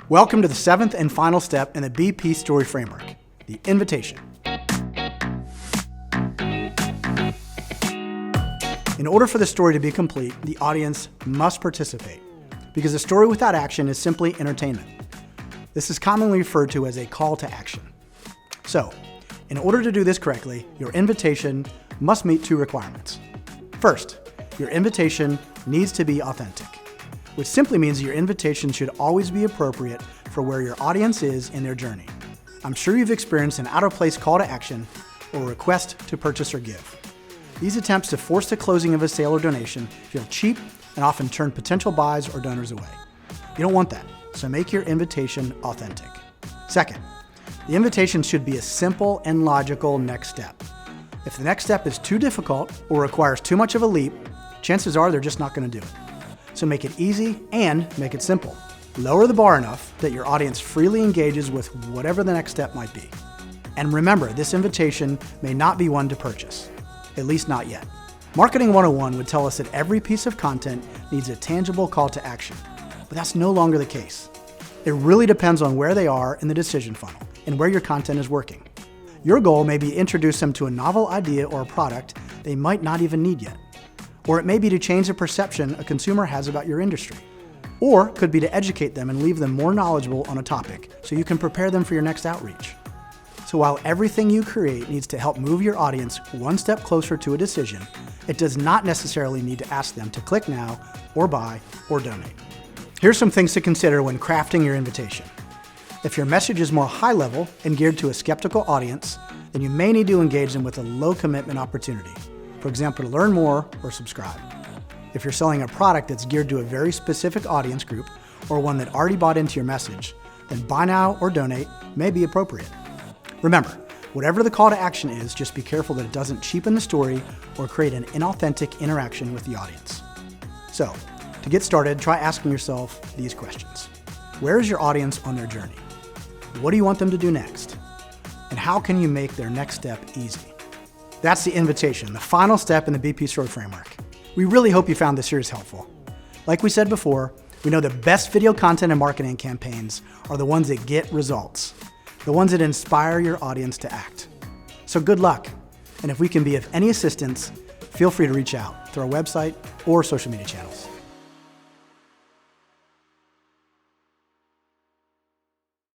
Welcome to the seventh and final step in the BP story framework, the invitation. In order for the story to be complete, the audience must participate, because a story without action is simply entertainment. This is commonly referred to as a call to action. So, in order to do this correctly, your invitation must meet two requirements. First, your invitation needs to be authentic, which simply means your invitation should always be appropriate for where your audience is in their journey. I'm sure you've experienced an out-of-place call to action or request to purchase or give. These attempts to force the closing of a sale or donation feel cheap and often turn potential buys or donors away. You don't want that, so make your invitation authentic. Second, the invitation should be a simple and logical next step. If the next step is too difficult or requires too much of a leap, chances are they're just not going to do it. So make it easy and make it simple. Lower the bar enough that your audience freely engages with whatever the next step might be. And remember, this invitation may not be one to purchase, at least not yet. Marketing 101 would tell us that every piece of content needs a tangible call to action, but that's no longer the case. It really depends on where they are in the decision funnel and where your content is working. Your goal may be to introduce them to a novel idea or a product they might not even need yet. Or it may be to change the perception a consumer has about your industry. Or it could be to educate them and leave them more knowledgeable on a topic so you can prepare them for your next outreach. So while everything you create needs to help move your audience one step closer to a decision, it does not necessarily need to ask them to click now or buy or donate. Here's some things to consider when crafting your invitation. If your message is more high level and geared to a skeptical audience, then you may need to engage them with a low commitment opportunity. For example, to learn more or subscribe. If you're selling a product that's geared to a very specific audience group or one that already bought into your message, then buy now or donate may be appropriate. Remember, whatever the call to action is, just be careful that it doesn't cheapen the story or create an inauthentic interaction with the audience. So, to get started, try asking yourself these questions. Where is your audience on their journey? What do you want them to do next? And how can you make their next step easy? That's the invitation, the final step in the BP story framework. We really hope you found this series helpful. Like we said before, we know the best video content and marketing campaigns are the ones that get results, the ones that inspire your audience to act. So good luck. And if we can be of any assistance, feel free to reach out through our website or social media channels.